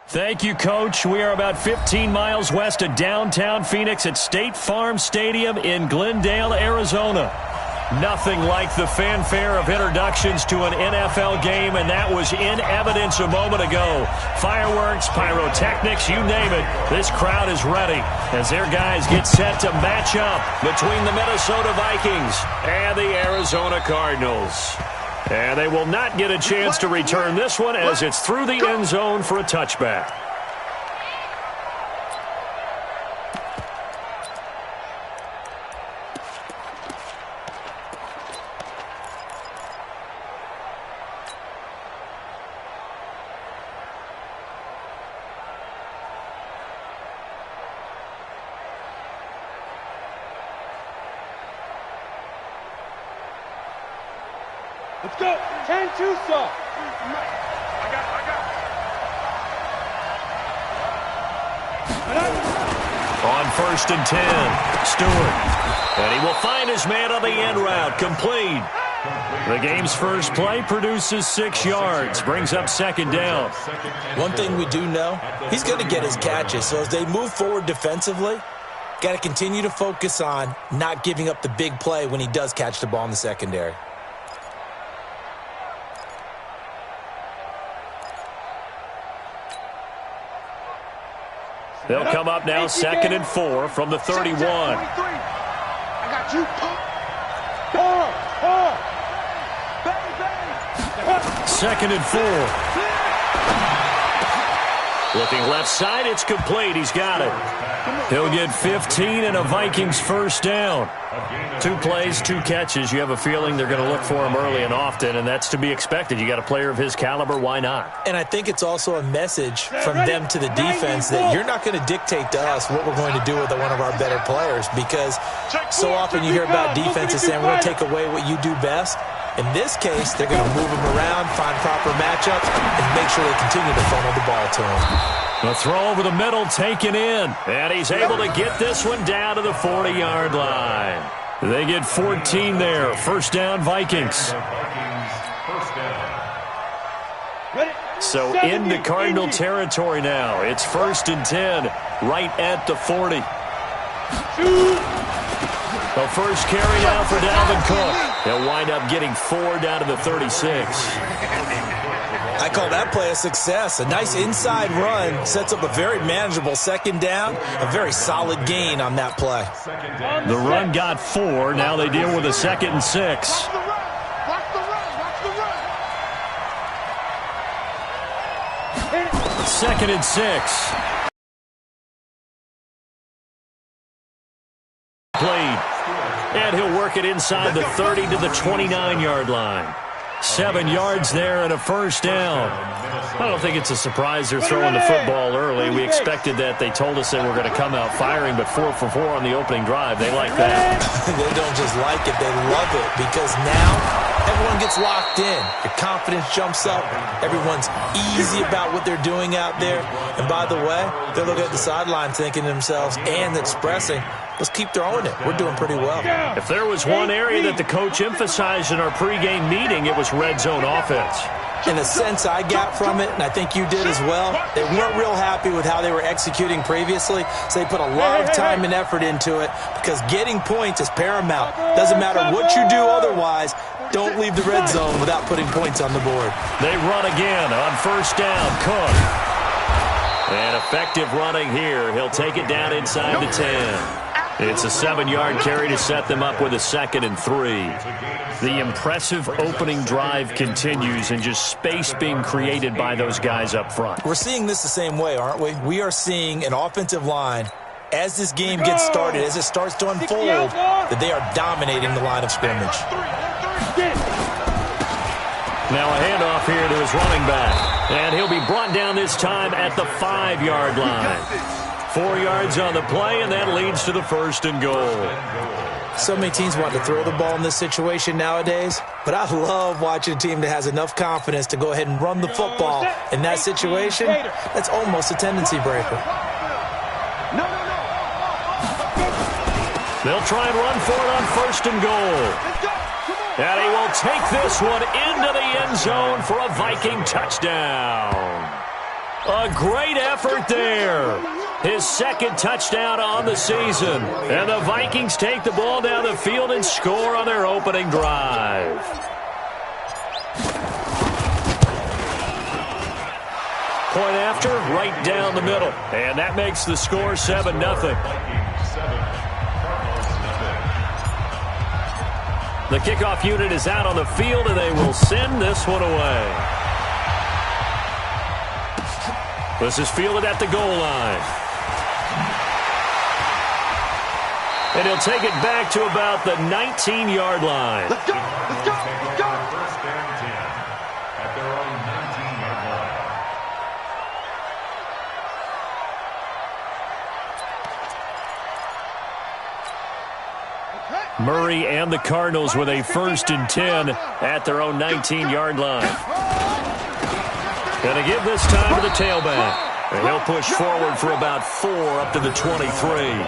Thank you, Coach. We are about 15 miles west of downtown Phoenix at State Farm Stadium in Glendale, Arizona. Nothing like the fanfare of introductions to an NFL game, and that was in evidence a moment ago. Fireworks, pyrotechnics, you name it. This crowd is ready as their guys get set to match up between the Minnesota Vikings and the Arizona Cardinals. And they will not get a chance to return this one as it's through the end zone for a touchback. Let's go. 10-2, sir. On 1st and 10, Stewart. And he will find his man on the end route, complete. The game's first play produces 6 yards, brings up 2nd down. One thing we do know, he's going to get his catches. So as they move forward defensively, got to continue to focus on not giving up the big play when he does catch the ball in the secondary. They'll come up now 2nd and 4 from the 31. I got you. 2nd and 4. Looking left side, it's complete. He's got it. He'll get 15 and a Vikings first down. 2 plays, 2 catches. You have a feeling they're going to look for him early and often, and that's to be expected. You got a player of his caliber, why not? And I think it's also a message from them to the defense that you're not going to dictate to us what we're going to do with one of our better players, because so often you hear about defenses saying we're going to take away what you do best. In this case, they're going to move him around, find proper matchups, and make sure they continue to funnel the ball to him. The throw over the middle taken in, and he's able to get this one down to the 40-yard line. They get 14 there. First down, Vikings. So into Cardinal territory now. It's 1st and 10, right at the 40. The first carry now for Dalvin Cook. He'll wind up getting 4 down to the 36. I call that play a success. A nice inside run sets up a very manageable 2nd down. A very solid gain on that play. The run got 4. Now they deal with a 2nd and 6. 2nd and 6. Played. And he'll work it inside the 30 to the 29-yard line. 7 yards there and a first down. I don't think it's a surprise they're throwing the football early. We expected that. They told us they were going to come out firing, but 4 for 4 on the opening drive. They like that. They don't just like it, they love it, because now everyone gets locked in. Your confidence jumps up. Everyone's easy about what they're doing out there. And by the way, they're looking at the sideline thinking to themselves and expressing, let's keep throwing it. We're doing pretty well. If there was one area that the coach emphasized in our pregame meeting, it was red zone offense. In a sense I got from it, and I think you did as well, they weren't real happy with how they were executing previously, so they put a lot of time and effort into it, because getting points is paramount. Doesn't matter what you do otherwise, don't leave the red zone without putting points on the board. They run again on first down. Cook. And effective running here. He'll take it down inside the 10. It's a 7-yard carry to set them up with a 2nd and 3. The impressive opening drive continues, and just space being created by those guys up front. We're seeing this the same way, aren't we? We are seeing an offensive line, as this game gets started, as it starts to unfold, that they are dominating the line of scrimmage. Now a handoff here to his running back, and he'll be brought down this time at the 5-yard line. 4 yards on the play, and that leads to the 1st and goal. So many teams want to throw the ball in this situation nowadays, but I love watching a team that has enough confidence to go ahead and run the football. In that situation, that's almost a tendency breaker. They'll try and run for it on 1st and goal. And he will take this one into the end zone for a Viking touchdown. A great effort there. His second touchdown on the season. And the Vikings take the ball down the field and score on their opening drive. Point after, right down the middle. And that makes the score 7-0. The kickoff unit is out on the field, and they will send this one away. This is fielded at the goal line. And he'll take it back to about the 19-yard line. Let's go! Let's go! Let's go! First down 10 at their own 19-yard line. Murray and the Cardinals with a 1st and 10 at their own 19-yard line. Going to give this time to the tailback. And he'll push forward for about 4 up to the 23.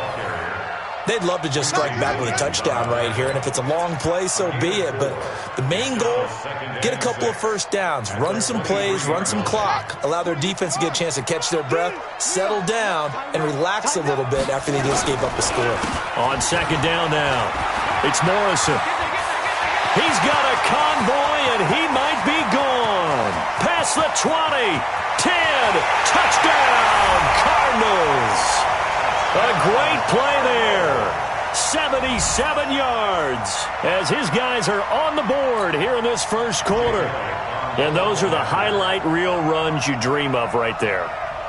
They'd love to just strike back with a touchdown right here, and if it's a long play, so be it. But the main goal, get a couple of first downs, run some plays, run some clock, allow their defense to get a chance to catch their breath, settle down, and relax a little bit after they just gave up a score. On 2nd down now, it's Morrison. He's got a convoy, and he might be gone. Past the 20, 10, touchdown, Cardinals. A great play there. 77 yards as his guys are on the board here in this first quarter. And those are the highlight reel runs you dream of right there.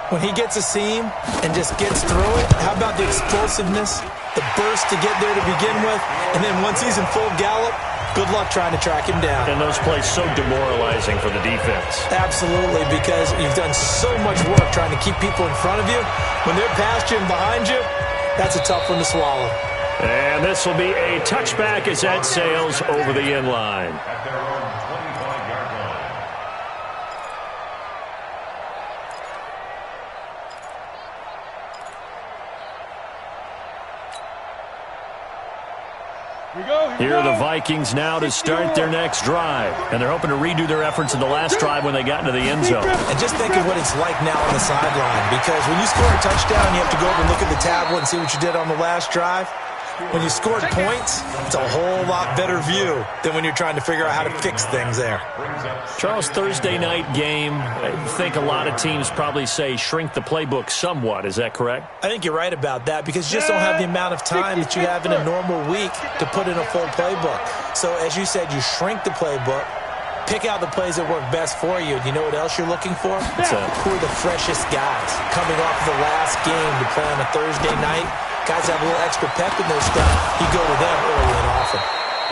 When he gets a seam and just gets through it, how about the explosiveness, the burst to get there to begin with, and then once he's in full gallop, good luck trying to track him down. And those plays so demoralizing for the defense. Absolutely, because you've done so much work trying to keep people in front of you. When they're past you and behind you, that's a tough one to swallow. And this will be a touchback as that sails over the end line. At their own 25-yard line. Here are the Vikings now to start their next drive. And they're hoping to redo their efforts in the last drive when they got into the end zone. And just think of what it's like now on the sideline, because when you score a touchdown, you have to go over and look at the tablet and see what you did on the last drive. When you scored points, it's a whole lot better view than when you're trying to figure out how to fix things there. Charles, Thursday night game, I think a lot of teams probably say shrink the playbook somewhat. Is that correct? I think you're right about that, because you just don't have the amount of time that you have in a normal week to put in a full playbook. So as you said, you shrink the playbook, pick out the plays that work best for you. And you know what else you're looking for? Who are the freshest guys coming off the last game to play on a Thursday night? Guys have a little extra pep in their step. You go to them early and often.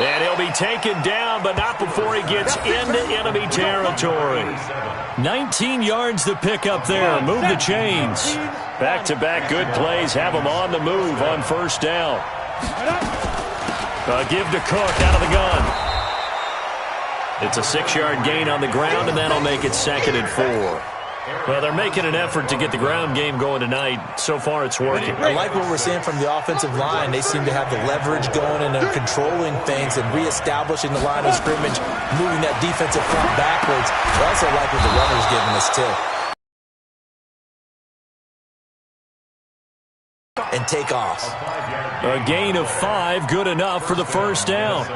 And he'll be taken down, but not before he gets into enemy territory. 19 yards to pick up there. Move the chains. Back-to-back good plays have him on the move on 1st down. Give to Cook out of the gun. It's a 6-yard gain on the ground, and that'll make it 2nd and 4. Well, they're making an effort to get the ground game going tonight. So far, it's working. I like what we're seeing from the offensive line. They seem to have the leverage going, and they're controlling things and reestablishing the line of scrimmage, moving that defensive front backwards. I also like what the runner's giving us, too. And take off. A gain of 5, good enough for the 1st down.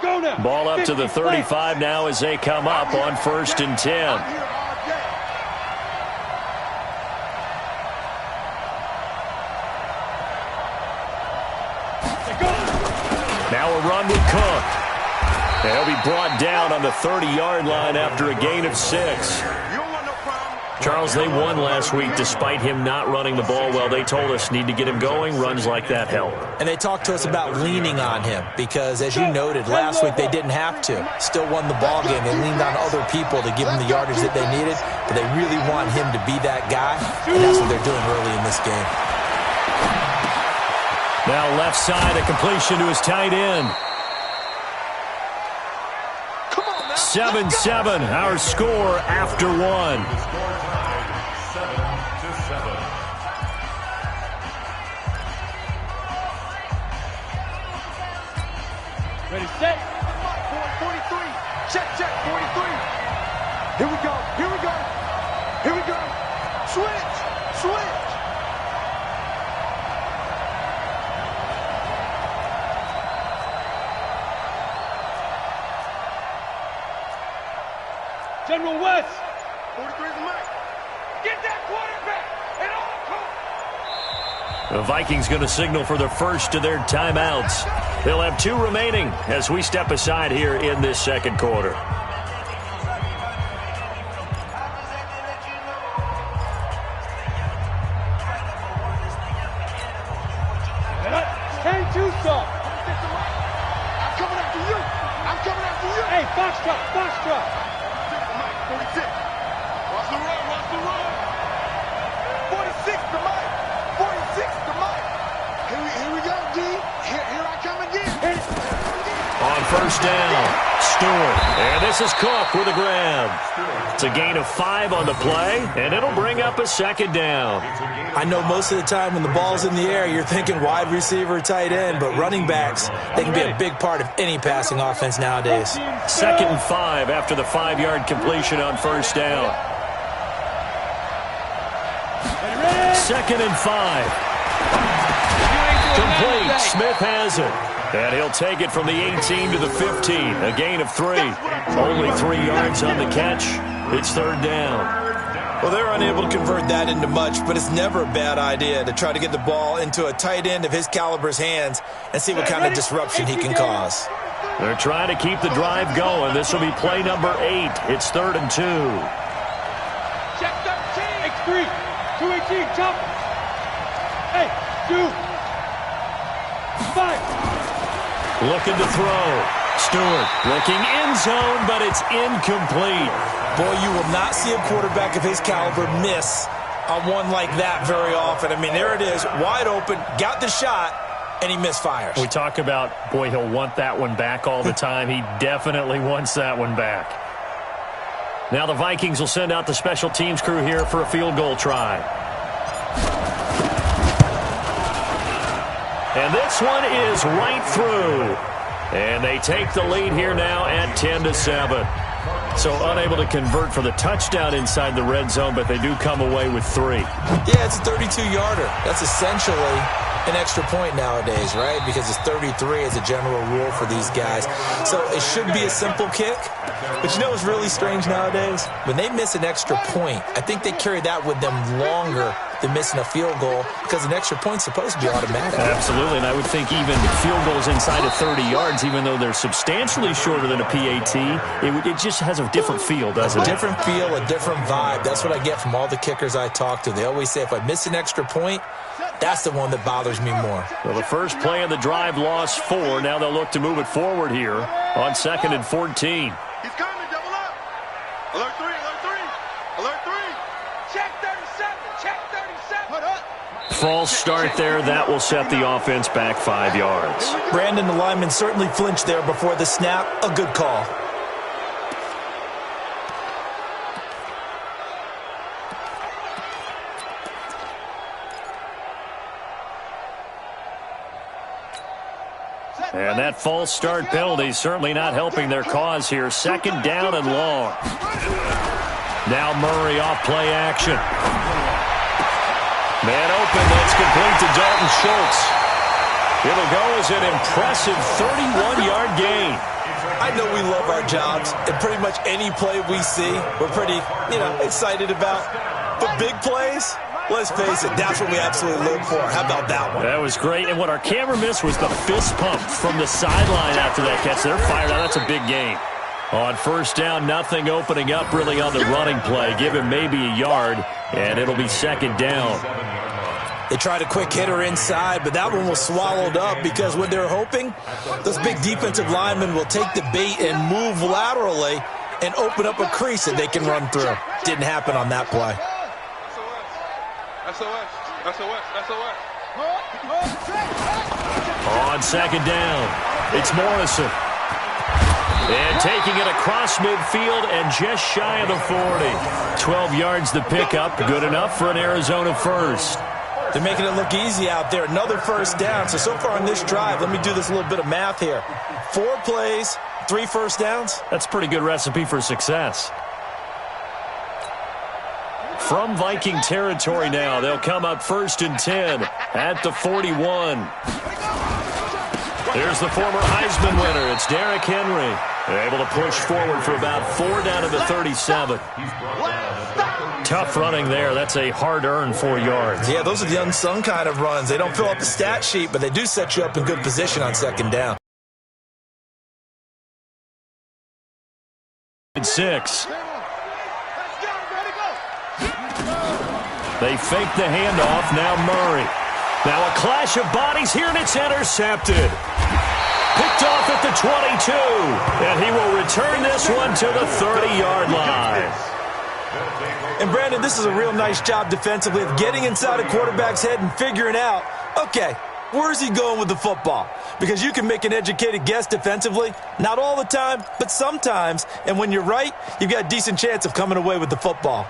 Go now. Ball up to the 35 now as they come up on 1st and 10. Now a run with Cook. He'll be brought down on the 30-yard line after a gain of 6. Charles, they won last week despite him not running the ball well. They told us need to get him going. Runs like that help. And they talked to us about leaning on him because, as you noted, last week they didn't have to. Still won the ball game. They leaned on other people to give them the yardage that they needed, but they really want him to be that guy, and that's what they're doing early in this game. Now left side, a completion to his tight end. 7-7, our score after 1. Ready, set. 43. Check, check, 44. Switch. General West. 43 is the mic. Get that quarterback and all. The Vikings going to signal for the first of their timeouts. They'll have 2 remaining as we step aside here in this second quarter. Hey, Foxtrot. 46. Watch the run. 46 to Mike. 46 to Mike. Here we go, D. Here I come again. On first down, Stewart. And this is Cook with a grab. It's a gain of 5 on the play, and it'll bring up a second down. I know most of the time when the ball's in the air, you're thinking wide receiver, tight end, but running backs, they can be a big part of any passing offense nowadays. 2nd and 5 after the 5-yard completion on first down. 2nd and 5. Complete. Smith has it. And he'll take it from the 18 to the 15. A gain of 3. Only 3 yards on the catch. It's 3rd down. Well, they're unable to convert that into much, but it's never a bad idea to try to get the ball into a tight end of his caliber's hands and see what kind of disruption he can cause. They're trying to keep the drive going. This will be play number 8. It's 3rd and 2. Check 13. X3. 218. Jump. Hey, 2. 5. Looking to throw. Stewart looking end zone, but it's incomplete. Boy, you will not see a quarterback of his caliber miss on one like that very often. I mean, there it is, wide open, got the shot, and he misfires. We talk about, boy, he'll want that one back all the time. He definitely wants that one back. Now the Vikings will send out the special teams crew here for a field goal try. And this one is right through. And they take the lead here now at 10-7. So unable to convert for the touchdown inside the red zone, but they do come away with 3. Yeah, it's a 32-yarder. That's essentially an extra point nowadays, right? Because it's 33 as a general rule for these guys. So it should be a simple kick. But you know what's really strange nowadays? When they miss an extra point, I think they carry that with them longer than missing a field goal because an extra point's supposed to be automatic. Absolutely, and I would think even field goals inside of 30 yards, even though they're substantially shorter than a PAT, it just has a different feel, doesn't it? A different feel, a different vibe. That's what I get from all the kickers I talk to. They always say if I miss an extra point, that's the one that bothers me more. Well, the first play of the drive lost 4. Now they'll look to move it forward here on 2nd and 14. He's coming, double up. Alert 3. Check 37. Check 37. Put up. False start there. That will set the offense back 5 yards. Brandon, the lineman, certainly flinched there before the snap. A good call. And that false start penalty certainly not helping their cause here. 2nd down and long. Now Murray off play action. Man open, that's complete to Dalton Schultz. It'll go as an impressive 31-yard gain. I know we love our jobs, and pretty much any play we see, we're pretty, excited about. But big plays, let's face it, that's what we absolutely look for. How about that one? That was great. And what our camera missed was the fist pump from the sideline after that catch. They're fired out. That's a big gain. On first down, nothing opening up really on the running play. Give him maybe a yard, and it'll be 2nd down. They tried a quick hitter inside, but that one was swallowed up because when they're hoping, those big defensive linemen will take the bait and move laterally and open up a crease that they can run through. Didn't happen on that play. On 2nd down, it's Morrison. And taking it across midfield and just shy of the 40. 12 yards the pickup, good enough for an Arizona first. They're making it look easy out there. Another first down. So far on this drive, let me do this little bit of math here. 4 plays, 3 first downs. That's a pretty good recipe for success. from Viking territory now. They'll come up 1st and 10 at the 41. Here's the former Heisman winner. It's Derrick Henry. They're able to push forward for about 4 down to the 37. Tough running there. That's a hard-earned 4 yards. Yeah, those are the unsung kind of runs. They don't fill up the stat sheet, but they do set you up in good position on 2nd down. 6. They fake the handoff. Now Murray. Now a clash of bodies here, and it's intercepted. Picked off at the 22. And he will return this one to the 30-yard line. And, Brandon, this is a real nice job defensively of getting inside a quarterback's head and figuring out, okay, where's he going with the football? Because you can make an educated guess defensively. Not all the time, but sometimes. And when you're right, you've got a decent chance of coming away with the football.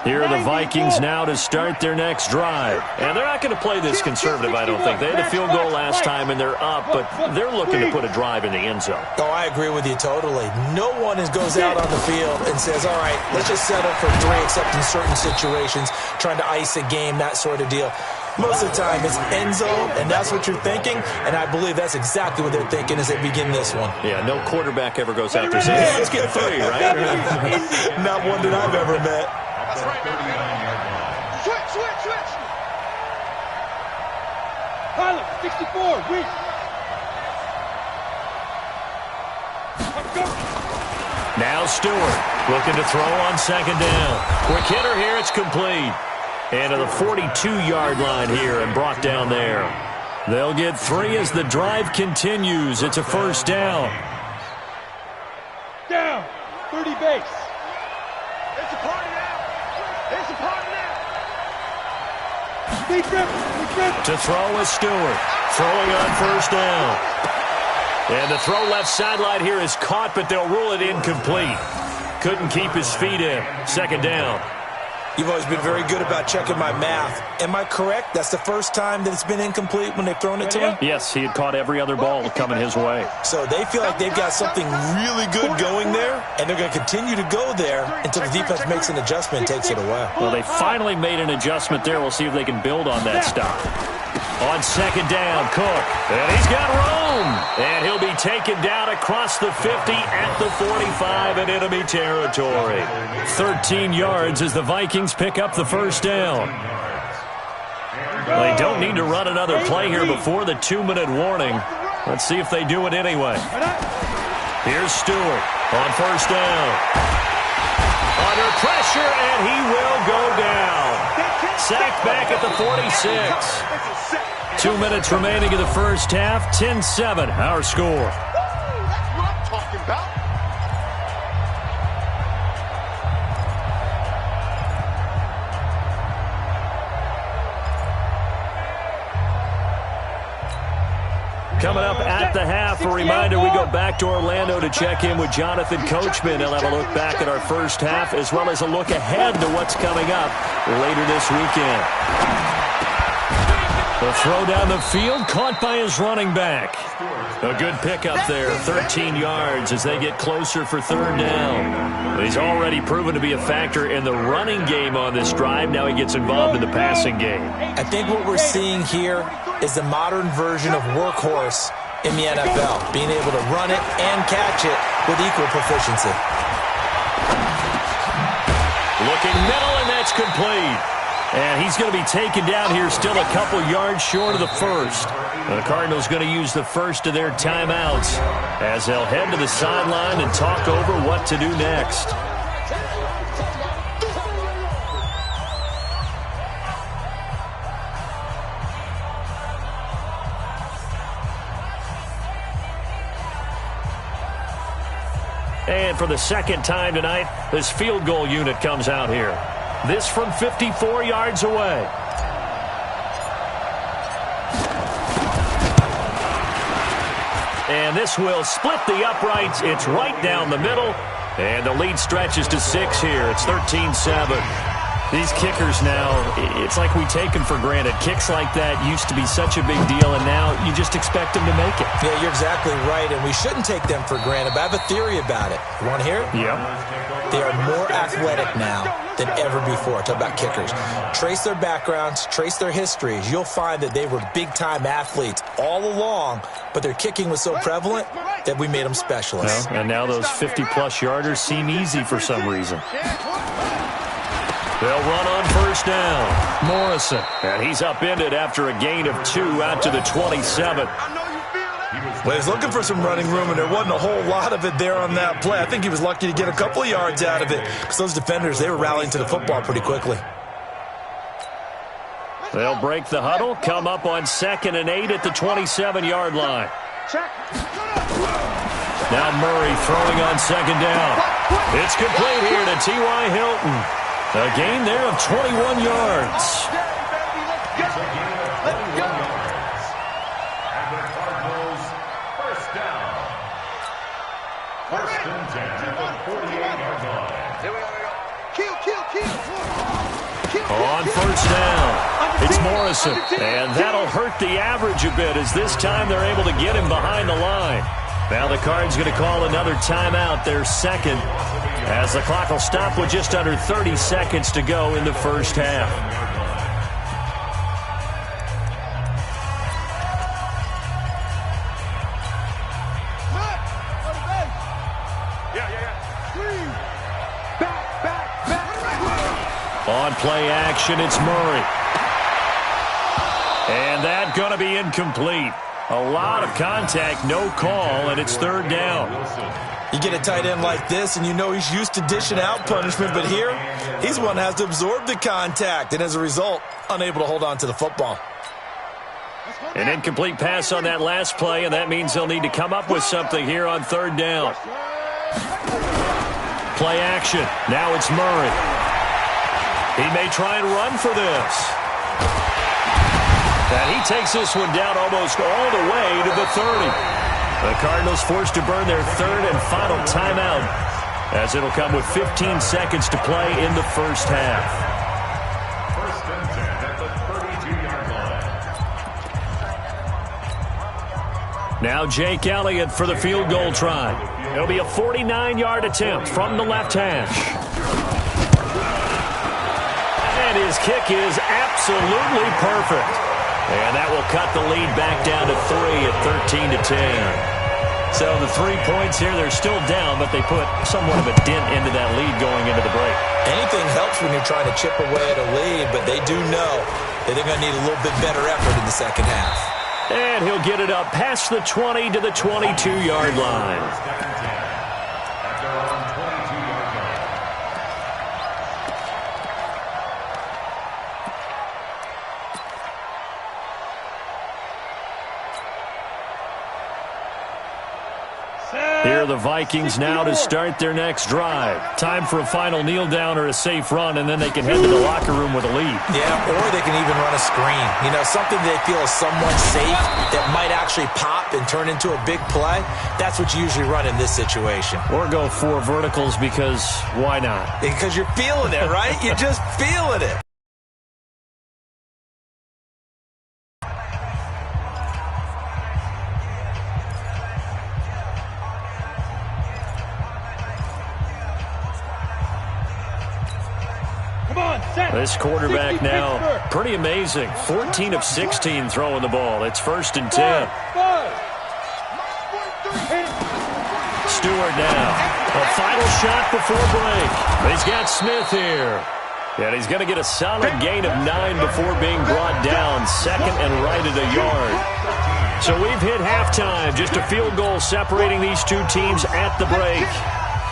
Here are the Vikings now to start their next drive. And they're not going to play this conservative, I don't think. They had a field goal last time, and they're up, but they're looking to put a drive in the end zone. Oh, I agree with you totally. No one goes out on the field and says, all right, let's just settle for 3, except in certain situations, trying to ice a game, that sort of deal. Most of the time, it's end zone, and that's what you're thinking, and I believe that's exactly what they're thinking as they begin this one. Yeah, no quarterback ever goes out there saying, hey, let's get 3, right? Not one that I've ever met. That's right. Switch. Pilot, 64, weak. Now Stewart looking to throw on 2nd down. Quick hitter here, it's complete. And to the 42-yard line here and brought down there. They'll get 3 as the drive continues. It's a 1st down. Down, 30 base. It's a party now. To throw is Stewart. Throwing on 1st down. And the throw left sideline here is caught, but they'll rule it incomplete. Couldn't keep his feet in. 2nd down. You've always been very good about checking my math. Am I correct? That's the first time that it's been incomplete when they've thrown it to him? Yes, he had caught every other ball coming his way. So they feel like they've got something really good going there, and they're going to continue to go there until the defense makes an adjustment and takes it away. Well, they finally made an adjustment there. We'll see if they can build on that stop. On 2nd down, Cook. And he's got room. And he'll be taken down across the 50 at the 45 in enemy territory. 13 yards as the Vikings pick up the 1st down. They don't need to run another play here before the 2-minute warning. Let's see if they do it anyway. Here's Stewart on 1st down. Under pressure, and he will go down. Sacked back at the 46. 2 minutes remaining in the 1st half. 10-7, our score. That's what I'm talking about. Coming up at the half, a reminder, we go back to Orlando to check in with Jonathan Coachman. He'll have a look back at our 1st half as well as a look ahead to what's coming up later this weekend. The throw down the field, caught by his running back. A good pickup there, 13 yards as they get closer for 3rd down. He's already proven to be a factor in the running game on this drive. Now he gets involved in the passing game. I think what we're seeing here is the modern version of workhorse in the NFL, being able to run it and catch it with equal proficiency. Looking middle, and that's complete. And he's going to be taken down here, still a couple yards short of the 1st. The Cardinals going to use the 1st of their timeouts as they'll head to the sideline and talk over what to do next. And for the 2nd time tonight, this field goal unit comes out here. This from 54 yards away. And this will split the uprights. It's right down the middle. And the lead stretches to 6 here. It's 13-7. These kickers now, it's like we take them for granted. Kicks like that used to be such a big deal, and now you just expect them to make it. Yeah, you're exactly right, and we shouldn't take them for granted, but I have a theory about it. You want to hear it? Yeah. They are more athletic now than ever before. Talk about kickers. Trace their backgrounds, trace their histories. You'll find that they were big-time athletes all along, but their kicking was so prevalent that we made them specialists. Well, and now those 50-plus yarders seem easy for some reason. They'll run on first down. Morrison. And he's upended after a gain of 2 out to the 27. Well, he's looking for some running room, and there wasn't a whole lot of it there on that play. I think he was lucky to get a couple of yards out of it because those defenders, they were rallying to the football pretty quickly. They'll break the huddle, come up on 2nd and 8 at the 27-yard line. Now Murray throwing on 2nd down. It's complete here to T.Y. Hilton. A gain there of 21 yards. On first down, it's Morrison. And that'll hurt the average a bit as this time they're able to get him behind the line. Now the Cards going to call another timeout, their second, as the clock will stop with just under 30 seconds to go in the first half. On play action, it's Murray. And that's going to be incomplete. A lot of contact, no call, and it's 3rd down. You get a tight end like this, and you know he's used to dishing out punishment, but here, he's one that has to absorb the contact, and as a result, unable to hold on to the football. An incomplete pass on that last play, and that means they'll need to come up with something here on 3rd down. Play action. Now it's Murray. He may try and run for this. And he takes this one down almost all the way to the 30. The Cardinals forced to burn their 3rd and final timeout, as it'll come with 15 seconds to play in the first half. 1st and 10 at the 32-yard line. Now Jake Elliott for the field goal try. It'll be a 49-yard attempt from the left hash. And his kick is absolutely perfect. And that will cut the lead back down to 3 at 13-10. So the 3 points here, they're still down, but they put somewhat of a dent into that lead going into the break. Anything helps when you're trying to chip away at a lead, but they do know that they're going to need a little bit better effort in the second half. And he'll get it up past the 20 to the 22-yard line. Here are the Vikings now to start their next drive. Time for a final kneel down or a safe run, and then they can head to the locker room with a lead. Yeah, or they can even run a screen. You know, something they feel is somewhat safe that might actually pop and turn into a big play. That's what you usually run in this situation. Or go 4 verticals because why not? Because you're feeling it, right? You're just feeling it. This quarterback now, pretty amazing. 14 of 16 throwing the ball. It's 1st and 10. Stewart now. A final shot before break. He's got Smith here. And he's going to get a solid gain of 9 before being brought down. 2nd and right at a yard. So we've hit halftime. Just a field goal separating these two teams at the break.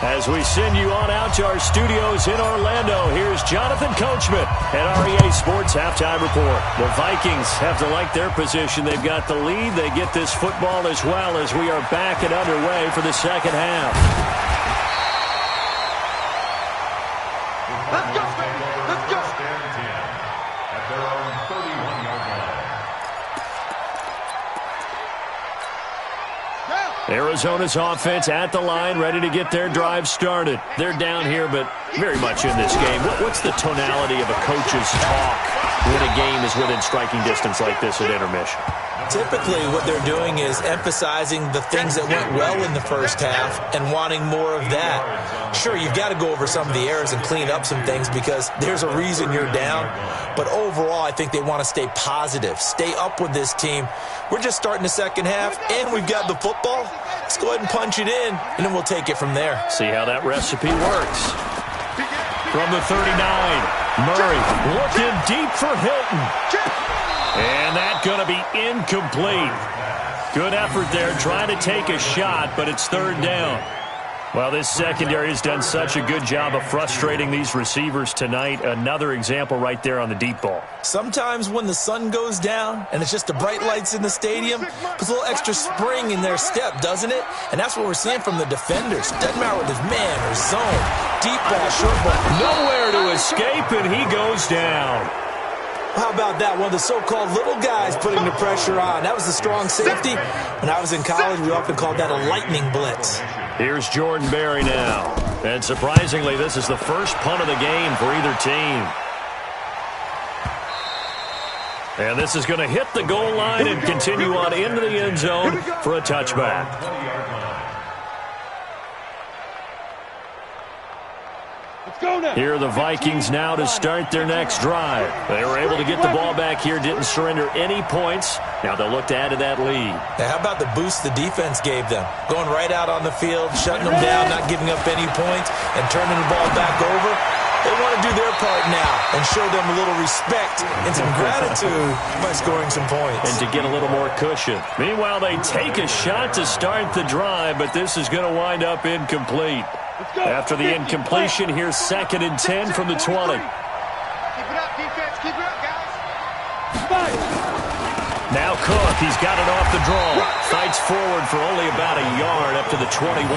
As we send you on out to our studios in Orlando, here's Jonathan Coachman at REA Sports Halftime Report. The Vikings have to like their position. They've got the lead. They get this football as well as we are back and underway for the second half. Let's go, baby. Let's go. At their own 31-yard line. Arizona's offense at the line, ready to get their drive started. They're down here, but very much in this game. What's the tonality of a coach's talk when a game is within striking distance like this at intermission? Typically, what they're doing is emphasizing the things that went well in the first half and wanting more of that. Sure, you've got to go over some of the errors and clean up some things because there's a reason you're down. But overall, I think they want to stay positive, stay up with this team. We're just starting the second half, and we've got the football. Let's go ahead and punch it in, and then we'll take it from there. See how that recipe works. From the 39, Murray looking deep for Hilton. And that's going to be incomplete. Good effort there, trying to take a shot, but it's third down. Well, this secondary has done such a good job of frustrating these receivers tonight. Another example right there on the deep ball. Sometimes when the sun goes down and it's just the bright lights in the stadium, puts a little extra spring in their step, doesn't it? And that's what we're seeing from the defenders. Doesn't matter whether it's man or zone, deep ball, short ball. Nowhere to escape, and he goes down. How about that? One of the so-called little guys putting the pressure on. That was the strong safety. When I was in college, we often called that a lightning blitz. Here's Jordan Berry now. And surprisingly, this is the first punt of the game for either team. And this is going to hit the goal line and continue on into the end zone for a touchback. Here are the Vikings now to start their next drive. They were able to get the ball back here, didn't surrender any points. Now they'll look to add to that lead. Now, how about the boost the defense gave them? Going right out on the field, shutting them down, not giving up any points, and turning the ball back over. They want to do their part now and show them a little respect and some gratitude by scoring some points. And to get a little more cushion. Meanwhile, they take a shot to start the drive, but this is going to wind up incomplete. After the incompletion, here's 2nd and 10 from the 20. Keep it up, defense. Keep it up, guys. Now Cook, he's got it off the draw. Fights forward for only about a yard up to the 21.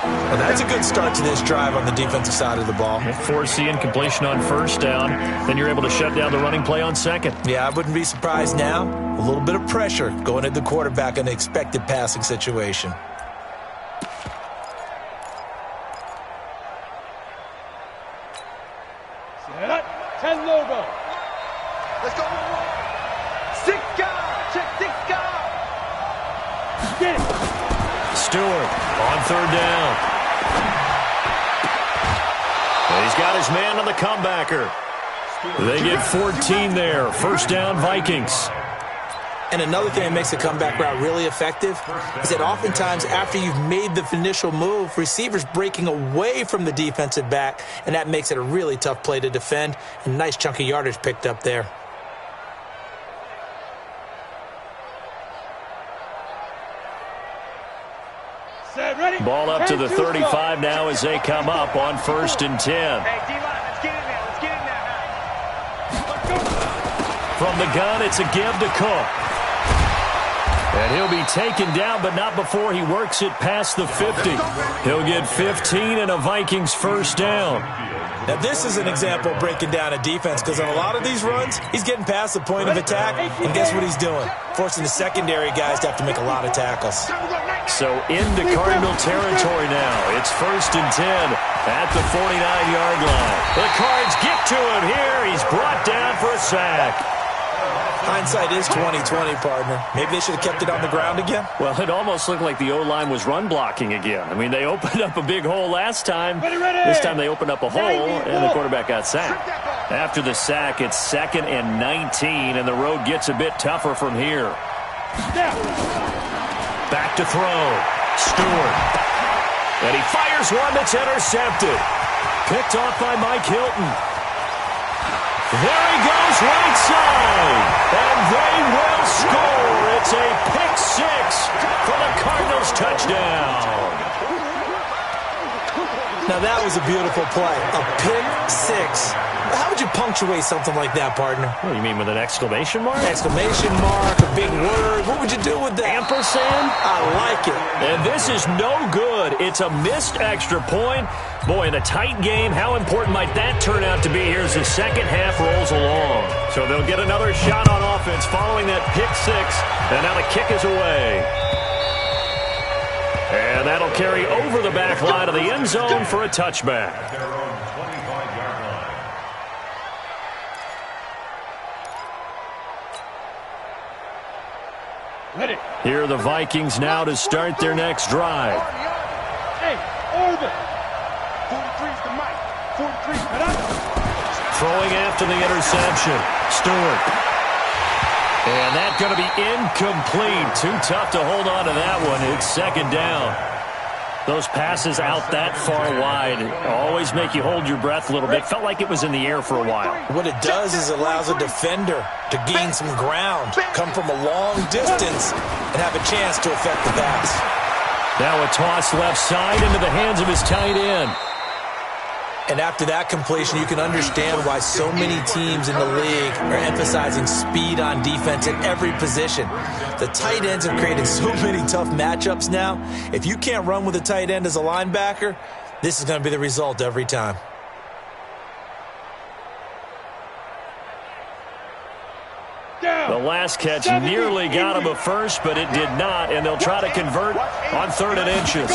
Well, that's a good start to this drive on the defensive side of the ball. Force the incompletion on first down. Then you're able to shut down the running play on second. Yeah, I wouldn't be surprised now. A little bit of pressure going at the quarterback in the expected passing situation. Set. 10 logo. Let's go. 6 guys. Check 6 guys. Get it. Stewart on third down. And he's got his man on the comebacker. They get 14 there. First down, Vikings. And another thing that makes the comeback route really effective is that oftentimes after you've made the initial move, receivers breaking away from the defensive back, and that makes it a really tough play to defend. And nice chunk of yardage picked up there. Set. Ready. Ball up to the 35 now as they come up on 1st and 10. Hey, D-line, let's get in there. Let's get in there now. From the gun, it's a give to Cook. And he'll be taken down, but not before he works it past the 50. He'll get 15 and a Vikings first down. Now, this is an example of breaking down a defense because on a lot of these runs, he's getting past the point of attack, and guess what he's doing? Forcing the secondary guys to have to make a lot of tackles. So into Cardinal territory now. It's 1st and 10 at the 49-yard line. The Cards get to him here. He's brought down for a sack. Hindsight is 20/20, partner. Maybe they should have kept it on the ground again. Well, it almost looked like the O-line was run blocking again. I mean, they opened up a big hole last time. This time they opened up a hole, and the quarterback got sacked. After the sack, it's 2nd and 19, and the road gets a bit tougher from here. Back to throw. Stewart. And he fires one that's intercepted. Picked off by Mike Hilton. There he goes, right side. And they will score. It's a pick 6 for the Cardinals touchdown. Now, that was a beautiful play. A pick 6. How would you punctuate something like that, partner? What do you mean, with an exclamation mark? Exclamation mark, a big word. What would you do with that? Ampersand? I like it. And this is no good. It's a missed extra point. Boy, in a tight game, how important might that turn out to be here as the second half rolls along? So they'll get another shot on offense following that pick 6. And now the kick is away. And And that'll carry over the back line of the end zone for a touchback. At their own 25-yard line. Ready. Here are the Vikings now to start their next drive. Hey, over. 43's the mic. 43's the mic. Throwing after the interception. Stewart. And that's going to be incomplete. Too tough to hold on to that one. It's second down. Those passes out that far wide always make you hold your breath a little bit. Felt like it was in the air for a while. What it does is it allows a defender to gain some ground, come from a long distance, and have a chance to affect the pass. Now a toss left side into the hands of his tight end. And after that completion, you can understand why so many teams in the league are emphasizing speed on defense at every position. The tight ends have created so many tough matchups now. If you can't run with a tight end as a linebacker, this is going to be the result every time. The last catch nearly got him a first, but it did not, and they'll try to convert on 3rd and inches.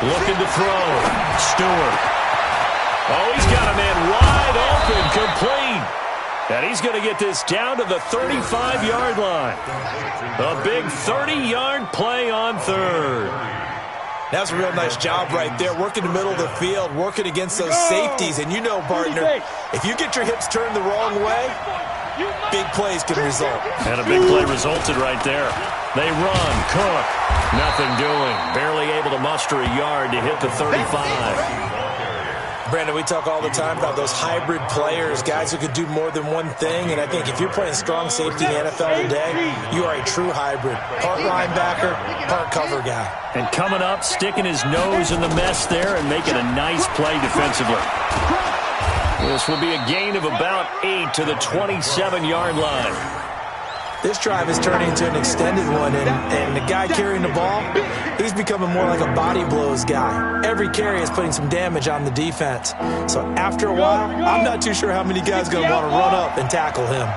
Looking to throw. Stewart. Oh, he's got a man wide open, complete. And he's going to get this down to the 35-yard line. A big 30-yard play on 3rd. That's a real nice job right there, working the middle of the field, working against those safeties. And you know, partner, if you get your hips turned the wrong way, big plays can result. And a big play resulted right there. They run. Cook. Nothing doing. Barely able to muster a yard to hit the 35. Brandon, we talk all the time about those hybrid players, guys who could do more than one thing. And I think if you're playing strong safety in the NFL today, you are a true hybrid. Part linebacker, part cover guy. And coming up, sticking his nose in the mess there and making a nice play defensively. This will be a gain of about 8 to the 27-yard line. This drive is turning into an extended one, and the guy carrying the ball, he's becoming more like a body blows guy. Every carry is putting some damage on the defense. So after a while, I'm not too sure how many guys are going to want to run up and tackle him.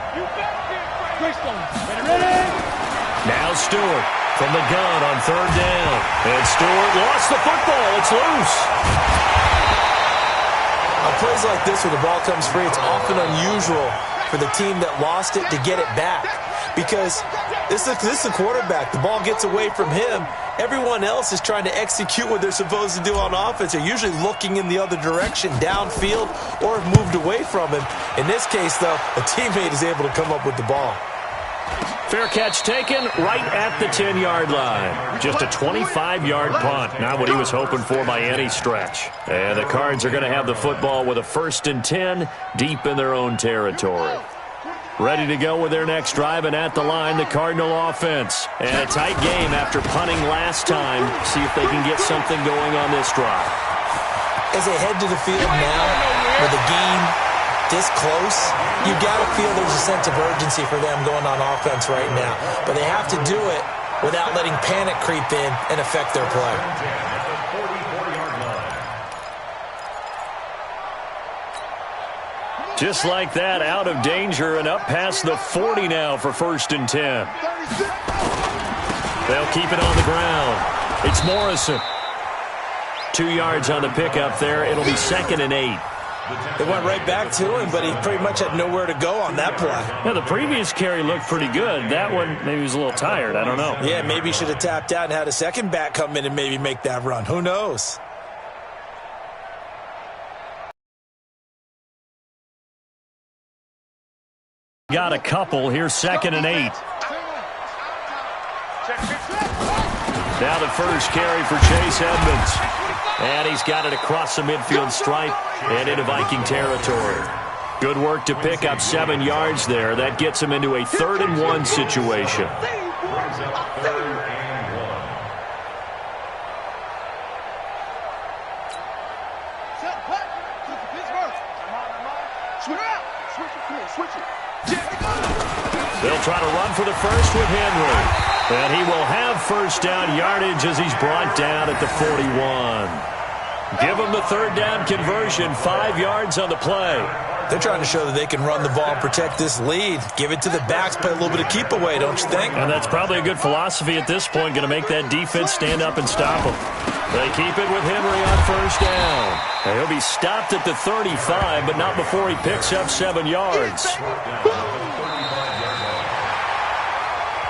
Now Stewart from the gun on 3rd down. And Stewart lost the football. It's loose. On plays like this where the ball comes free, it's often unusual for the team that lost it to get it back. Because this is a quarterback. The ball gets away from him. Everyone else is trying to execute what they're supposed to do on offense. They're usually looking in the other direction, downfield, or have moved away from him. In this case, though, a teammate is able to come up with the ball. Fair catch taken right at the 10-yard line. Just a 25-yard punt. Not what he was hoping for by any stretch. And the Cards are going to have the football with a 1st and 10 deep in their own territory. Ready to go with their next drive, and at the line, the Cardinal offense. And a tight game after punting last time. See if they can get something going on this drive. As they head to the field now, with the game this close, you got to feel there's a sense of urgency for them going on offense right now. But they have to do it without letting panic creep in and affect their play. Just like that, out of danger and up past the 40 now for 1st and 10. They'll keep it on the ground. It's Morrison. 2 yards on the pickup there. It'll be 2nd and 8. They went right back to him, but he pretty much had nowhere to go on that play. Yeah, the previous carry looked pretty good. That one, maybe he was a little tired. I don't know. Yeah, maybe he should have tapped out and had a second back come in and maybe make that run. Who knows? Got a couple. Here's 2nd and 8. Now the first carry for Chase Edmonds. And he's got it across the midfield stripe and into Viking territory. Good work to pick up 7 yards there. That gets him into a 3rd and 1 situation. They'll try to run for the first with Henry. And he will have 1st down yardage as he's brought down at the 41. Give them the third down conversion, 5 yards on the play. They're trying to show that they can run the ball and protect this lead. Give it to the backs, play a little bit of keep away, don't you think? And that's probably a good philosophy at this point, going to make that defense stand up and stop them. They keep it with Henry on first down. And he'll be stopped at the 35, but not before he picks up 7 yards.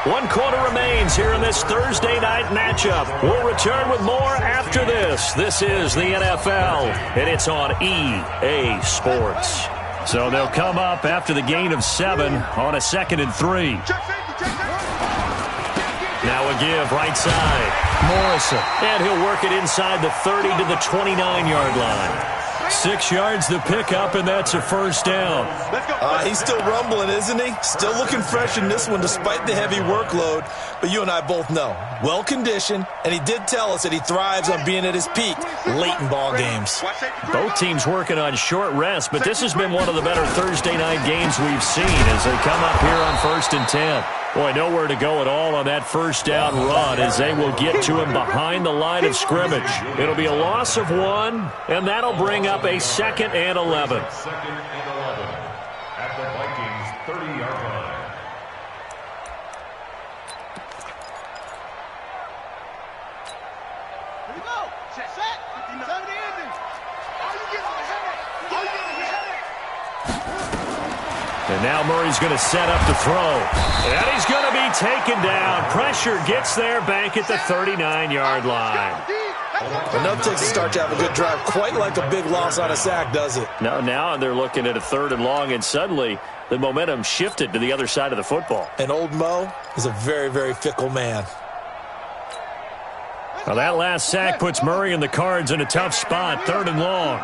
1 quarter remains here in this Thursday night matchup. We'll return with more after this. This is the NFL, and it's on EA Sports. So they'll come up after the gain of 7 on a 2nd and 3. Now a give right side. Morrison. And he'll work it inside the 30 to the 29-yard line. 6 yards to pick up, and that's a first down. He's still rumbling, isn't he? Still looking fresh in this one despite the heavy workload. But you and I both know, well-conditioned, and he did tell us that he thrives on being at his peak late in ball games. Both teams working on short rest, but this has been one of the better Thursday night games we've seen as they come up here on 1st and 10. Boy, nowhere to go at all on that first down run as they will get to him behind the line of scrimmage. It'll be a loss of 1, and that'll bring up a 2nd and 11. 2nd and 11 at the Vikings 30-yard line. Here we go. Set. 70 ending. All you get is a headache. And now Murray's going to set up to throw. And he's going to be taken down. Pressure gets there, bank at the 39-yard line. Enough takes a start to have a good drive. Quite like a big loss on a sack, does it? No, now they're looking at a 3rd and long, and suddenly the momentum shifted to the other side of the football. And old Mo is a very, very fickle man. Well, that last sack puts Murray and the Cards in a tough spot. 3rd and long.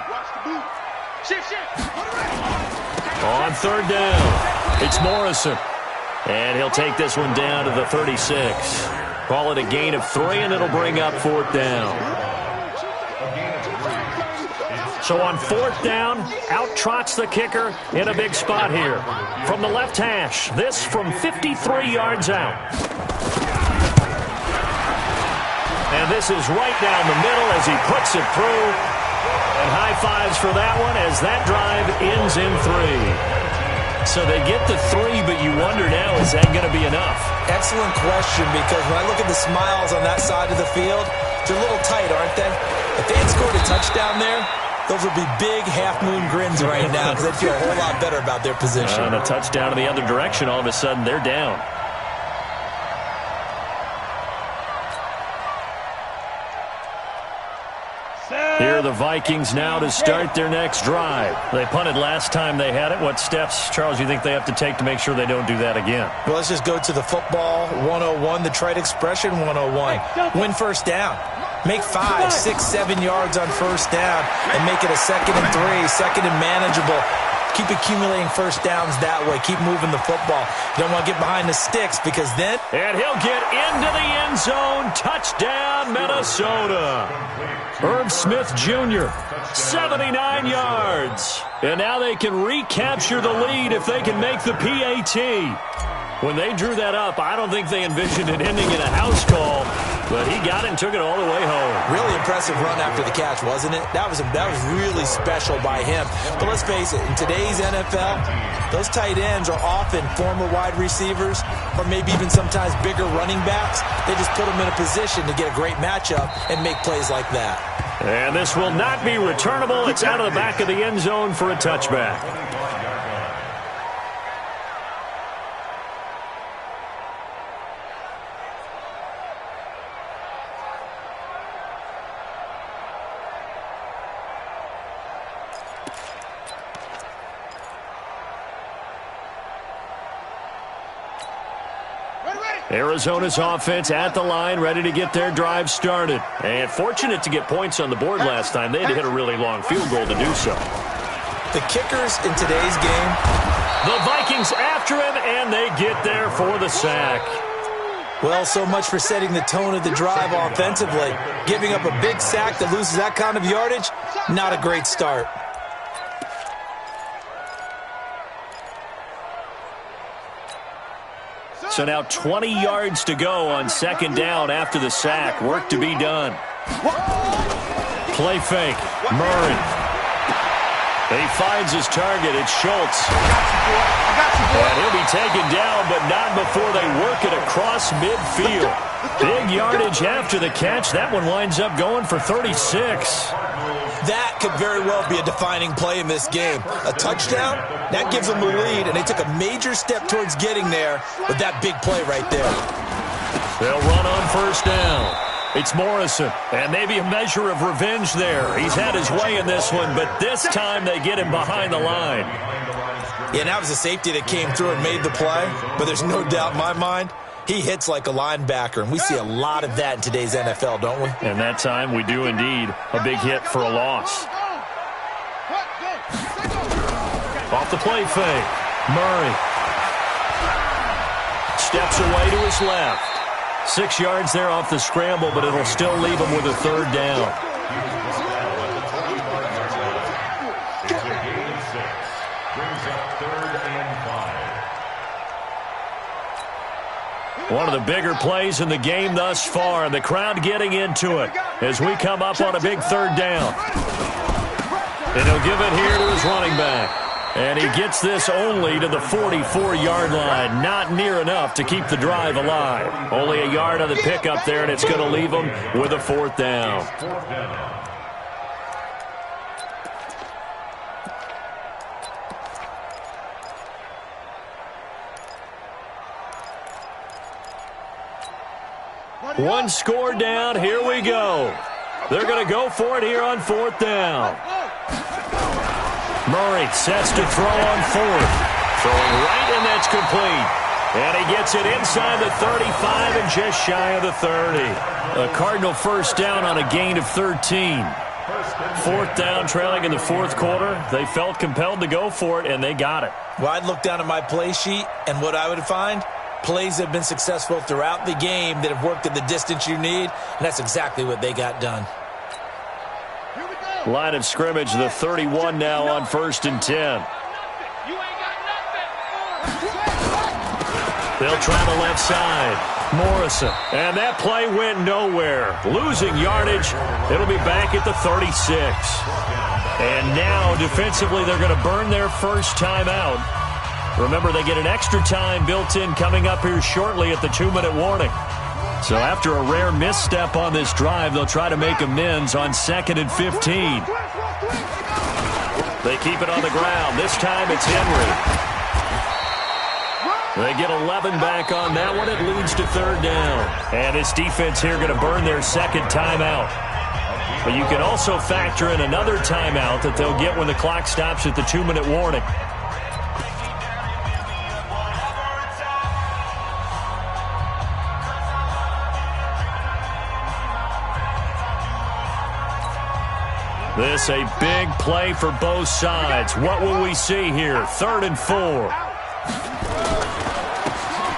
On 3rd down, it's Morrison. And he'll take this one down to the 36. Call it a gain of 3, and it'll bring up 4th down. So on 4th down, out trots the kicker in a big spot here. From the left hash, this from 53 yards out. And this is right down the middle as he puts it through. And high fives for that one as that drive ends in 3. So they get the 3, but you wonder now, is that going to be enough? Excellent question, because when I look at the smiles on that side of the field, they're a little tight, aren't they? If they had scored a touchdown there, those would be big half-moon grins right now because they'd feel a whole lot better about their position. And a touchdown in the other direction, all of a sudden they're down. Here are the Vikings now to start their next drive. They punted last time they had it. What steps, Charles, you think they have to take to make sure they don't do that again? Well, let's just go to the football 101, the trite expression 101. Win first down. Make 5, 6, 7 yards on first down and make it a 2nd and 3, 2nd and manageable. Keep accumulating first downs that way. Keep moving the football. You don't want to get behind the sticks because then... And he'll get into the end zone. Touchdown, Minnesota. Herb Smith Jr., 79 yards. And now they can recapture the lead if they can make the PAT. When they drew that up, I don't think they envisioned it ending in a house call, but he got it and took it all the way home. Really impressive run after the catch, wasn't it? That was really special by him. But let's face it, in today's NFL, those tight ends are often former wide receivers or maybe even sometimes bigger running backs. They just put them in a position to get a great matchup and make plays like that. And this will not be returnable. It's out of the back of the end zone for a touchback. Arizona's offense at the line, ready to get their drive started. And fortunate to get points on the board last time. They had to hit a really long field goal to do so. The kickers in today's game. The Vikings after him, and they get there for the sack. Well, so much for setting the tone of the drive offensively. Giving up a big sack that loses that kind of yardage, not a great start. So now 20 yards to go on 2nd down after the sack. Work to be done. Play fake. Murray. He finds his target. It's Schultz. And he'll be taken down, but not before they work it across midfield. Big yardage after the catch. That one winds up going for 36. That could very well be a defining play in this game. A touchdown, that gives them the lead, and they took a major step towards getting there with that big play right there. They'll run on first down. It's Morrison, and maybe a measure of revenge there. He's had his way in this one, but this time they get him behind the line. Yeah, that was a safety that came through and made the play, but there's no doubt in my mind, he hits like a linebacker, and we see a lot of that in today's NFL, don't we? And that time we do indeed. A big hit for a loss. Off the play fake. Murray. Steps away to his left. 6 yards there off the scramble, but it'll still leave him with a third down. It's a gain of 6. Brings up 3rd and 5. One of the bigger plays in the game thus far, and the crowd getting into it as we come up on a big third down. And he'll give it here to his running back. And he gets this only to the 44-yard line. Not near enough to keep the drive alive. Only a yard on the pickup there, and it's going to leave him with a 4th down. One score down. Here we go. They're going to go for it here on 4th down. Murray sets to throw on 4th. Throwing right, and that's complete. And he gets it inside the 35 and just shy of the 30. A Cardinal first down on a gain of 13. 4th down, trailing in the 4th quarter. They felt compelled to go for it, and they got it. Well, I'd look down at my play sheet, and what I would find, plays have been successful throughout the game that have worked at the distance you need, and that's exactly what they got done. Line of scrimmage, the 31 now on 1st and 10. They'll try the left side. Morrison. And that play went nowhere. Losing yardage. It'll be back at the 36. And now, defensively, they're going to burn their first timeout. Remember, they get an extra time built in coming up here shortly at the 2-minute warning. So after a rare misstep on this drive, they'll try to make amends on 2nd and 15. They keep it on the ground. This time it's Henry. They get 11 back on that one. It leads to 3rd down. And this defense here going to burn their 2nd timeout. But you can also factor in another timeout that they'll get when the clock stops at the 2-minute warning. This a big play for both sides. What will we see here? 3rd and 4.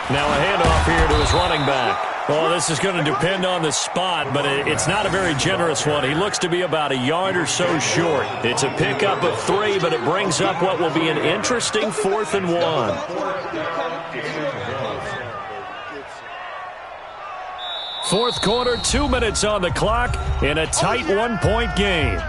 Now a handoff here to his running back. Well, this is going to depend on the spot, but it's not a very generous one. He looks to be about a yard or so short. It's a pickup of 3, but it brings up what will be an interesting 4th and 1. 4th quarter, 2 minutes on the clock in a tight 1-point game.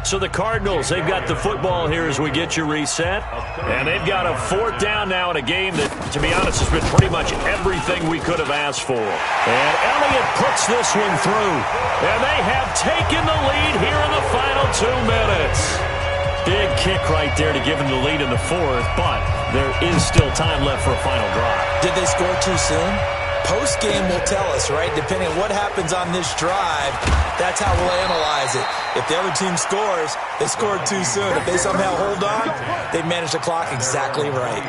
So the Cardinals, they've got the football here as we get you reset. And they've got a 4th down now in a game that, to be honest, has been pretty much everything we could have asked for. And Elliott puts this one through. And they have taken the lead here in the final 2 minutes. Big kick right there to give them the lead in the 4th, but there is still time left for a final drive. Did they score too soon? Post-game will tell us, right? Depending on what happens on this drive, that's how we'll analyze it. If the other team scores, they scored too soon. If they somehow hold on, they manage the clock exactly right.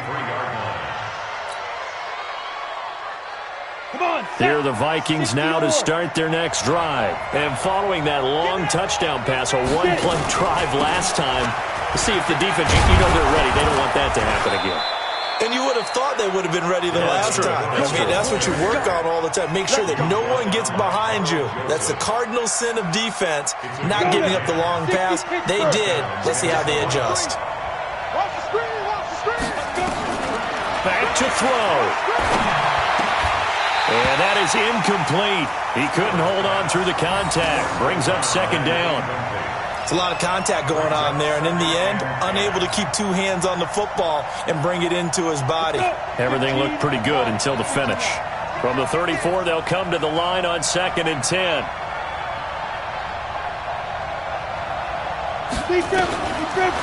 Here are the Vikings now to start their next drive. And following that long touchdown pass, a one-play drive last time, see if the defense, you know they're ready. They don't want that to happen again. And you would have thought they would have been ready the last time. That's what you work on all the time. Make sure that no one gets behind you. That's the cardinal sin of defense, not giving up the long pass. They did. Let's see how they adjust. Back to throw. And that is incomplete. He couldn't hold on through the contact. Brings up second down. It's a lot of contact going on there, and in the end, unable to keep two hands on the football and bring it into his body. Everything looked pretty good until the finish. From the 34, they'll come to the line on 2nd and 10.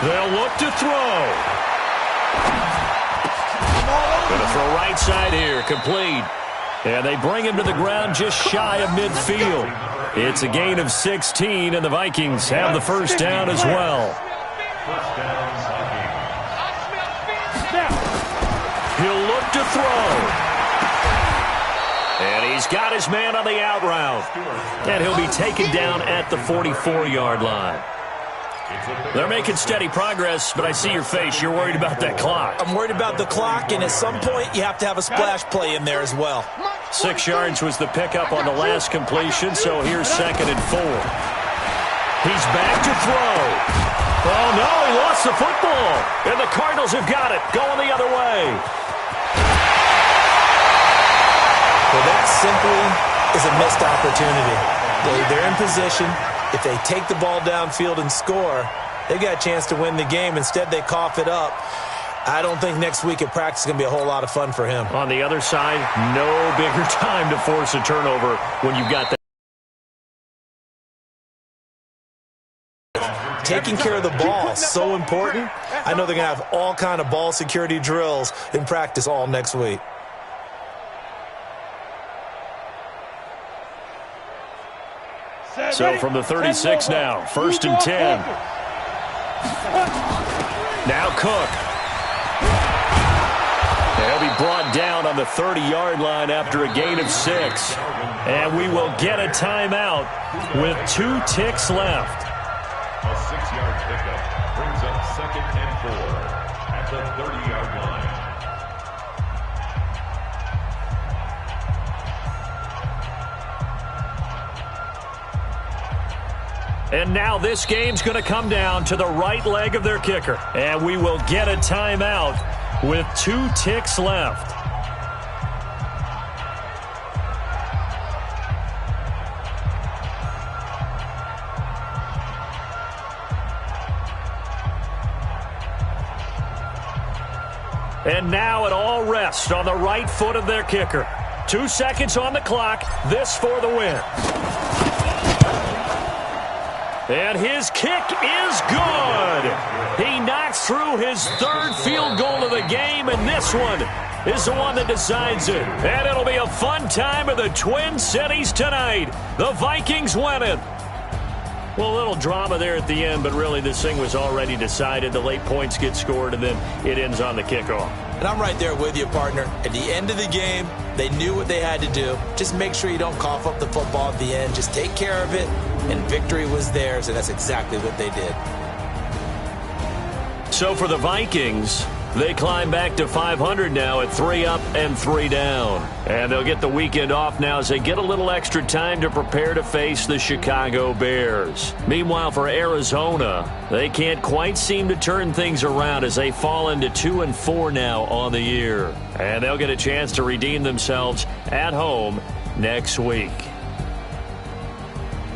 They'll look to throw. Going to throw right side here, complete. And they bring him to the ground just shy of midfield. It's a gain of 16, and the Vikings have the first down as well. First down, Vikings. He'll look to throw. And he's got his man on the out route. And he'll be taken down at the 44-yard line. They're making steady progress, but I see your face. You're worried about that clock. I'm worried about the clock, and at some point, you have to have a splash play in there as well. 6 yards was the pickup on the last completion, so here's 2nd and 4. He's back to throw. Oh, no, he lost the football. And the Cardinals have got it, going the other way. Well, that simply is a missed opportunity. They're in position. If they take the ball downfield and score, they've got a chance to win the game. Instead, they cough it up. I don't think next week at practice is going to be a whole lot of fun for him. On the other side, no bigger time to force a turnover when you've got that. Taking care of the ball is so important. I know they're going to have all kind of ball security drills in practice all next week. So from the 36 now, 1st and 10. Now Cook. He'll be brought down on the 30-yard line after a gain of 6. And we will get a timeout with 2 ticks left. A 6-yard pickup brings up 2nd and 4 at the 30-yard line. And now this game's going to come down to the right leg of their kicker. And we will get a timeout with 2 ticks left. And now it all rests on the right foot of their kicker. 2 seconds on the clock. This for the win. And his kick is good. He knocks through his 3rd field goal of the game, and this one is the one that decides it. And it'll be a fun time in the Twin Cities tonight. The Vikings win it. Well, a little drama there at the end, but really this thing was already decided. The late points get scored, and then it ends on the kickoff. And I'm right there with you, partner. At the end of the game, they knew what they had to do. Just make sure you don't cough up the football at the end. Just take care of it, and victory was theirs, and that's exactly what they did. So for the Vikings, they climb back to 500 now at 3 up and 3 down. And they'll get the weekend off now as they get a little extra time to prepare to face the Chicago Bears. Meanwhile, for Arizona, they can't quite seem to turn things around as they fall into 2-4 now on the year. And they'll get a chance to redeem themselves at home next week.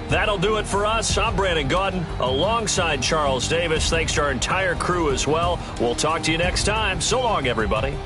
That'll do it for us. I'm Brandon Gaudin alongside Charles Davis. Thanks to our entire crew as well. We'll talk to you next time. So long, everybody.